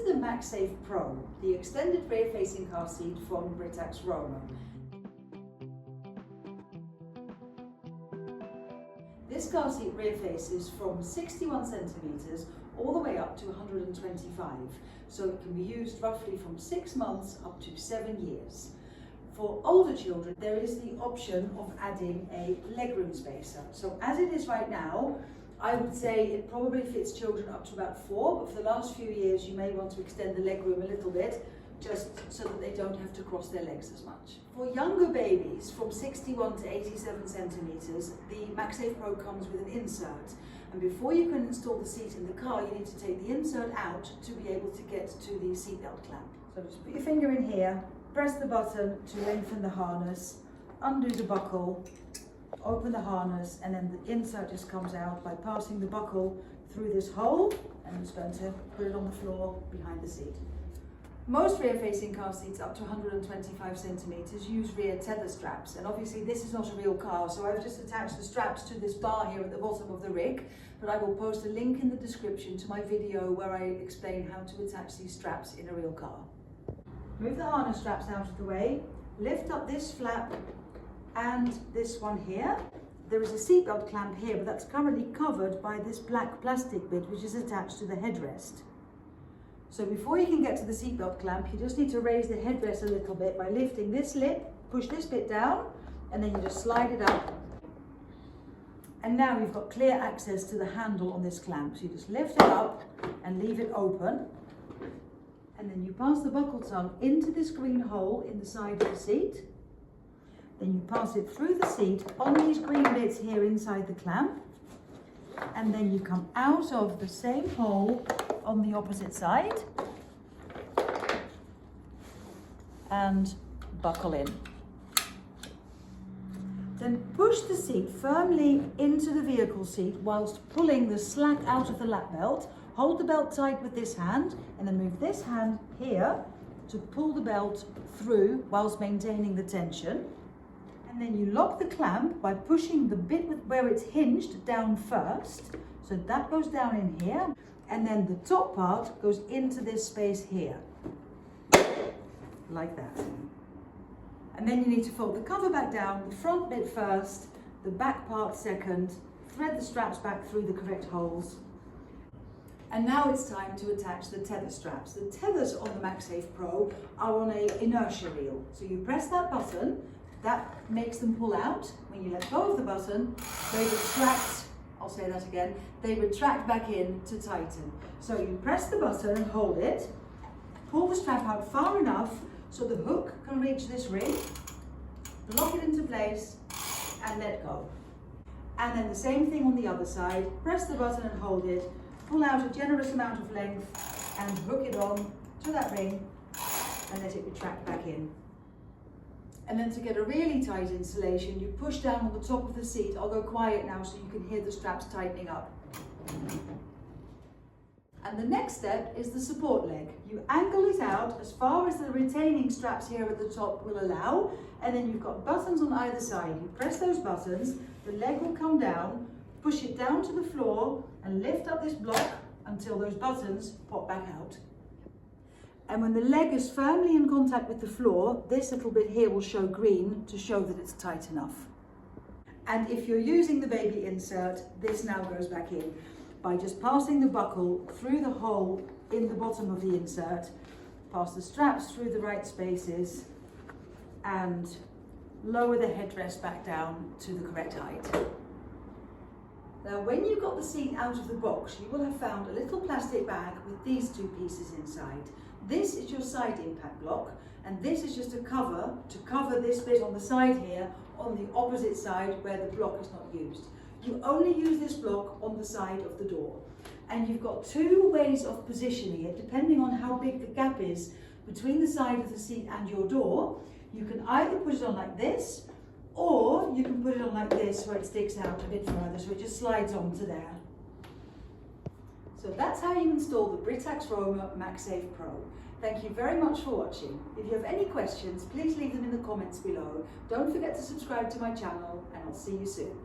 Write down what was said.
the Max-Safe Pro, the extended rear-facing car seat from Britax-Römer. This car seat rear faces from 61 centimetres all the way up to 125, so it can be used roughly from 6 months up to 7 years. For older children, there is the option of adding a legroom spacer. So as it is right now, I would say it probably fits children up to about 4, but for the last few years you may want to extend the legroom a little bit, just so that they don't have to cross their legs as much. For younger babies from 61 to 87 centimetres, the Max-Safe Pro comes with an insert. And before you can install the seat in the car, you need to take the insert out to be able to get to the seatbelt clamp. So just put your finger in here, press the button to lengthen the harness, undo the buckle, open the harness, and then the insert just comes out by passing the buckle through this hole, and I'm just going to put it on the floor behind the seat. Most rear-facing car seats up to 125 centimetres use rear tether straps, and obviously this is not a real car, so I've just attached the straps to this bar here at the bottom of the rig, but I will post a link in the description to my video where I explain how to attach these straps in a real car. Move the harness straps out of the way, lift up this flap and this one here. There is a seatbelt clamp here, but that's currently covered by this black plastic bit which is attached to the headrest. So before you can get to the seatbelt clamp, you just need to raise the headrest a little bit by lifting this lip, push this bit down, and then you just slide it up. And now you've got clear access to the handle on this clamp. So you just lift it up and leave it open. And then you pass the buckle tongue into this green hole in the side of the seat. Then you pass it through the seat on these green bits here inside the clamp. And then you come out of the same hole on the opposite side and buckle in. Then push the seat firmly into the vehicle seat whilst pulling the slack out of the lap belt. Hold the belt tight with this hand and then move this hand here to pull the belt through whilst maintaining the tension. And then you lock the clamp by pushing the bit where it's hinged down first. So that goes down in here. And then the top part goes into this space here. Like that. And then you need to fold the cover back down, the front bit first, the back part second, thread the straps back through the correct holes. And now it's time to attach the tether straps. The tethers on the Max-Safe Pro are on an inertia reel. So you press that button, that makes them pull out. When you let go of the button, they retract, I'll say that again, they retract back in to tighten. So you press the button and hold it, pull the strap out far enough so the hook can reach this ring, lock it into place and let go. And then the same thing on the other side, press the button and hold it, pull out a generous amount of length and hook it on to that ring and let it retract back in. And then to get a really tight installation, you push down on the top of the seat. I'll go quiet now so you can hear the straps tightening up. And the next step is the support leg. You angle it out as far as the retaining straps here at the top will allow, and then you've got buttons on either side. You press those buttons, the leg will come down, push it down to the floor and lift up this block until those buttons pop back out. And when the leg is firmly in contact with the floor, this little bit here will show green to show that it's tight enough. And if you're using the baby insert, this now goes back in by just passing the buckle through the hole in the bottom of the insert, pass the straps through the right spaces and lower the headrest back down to the correct height. Now, when you got the seat out of the box, you will have found a little plastic bag with these two pieces inside. This is your side impact block, and this is just a cover to cover this bit on the side here on the opposite side where the block is not used. You only use this block on the side of the door. And you've got two ways of positioning it, depending on how big the gap is between the side of the seat and your door. You can either put it on like this, or you can put it on like this where it sticks out a bit further, so it just slides onto there. So that's how you install the Britax-Römer Max-Safe Pro. Thank you very much for watching. If you have any questions, please leave them in the comments below. Don't forget to subscribe to my channel, and I'll see you soon.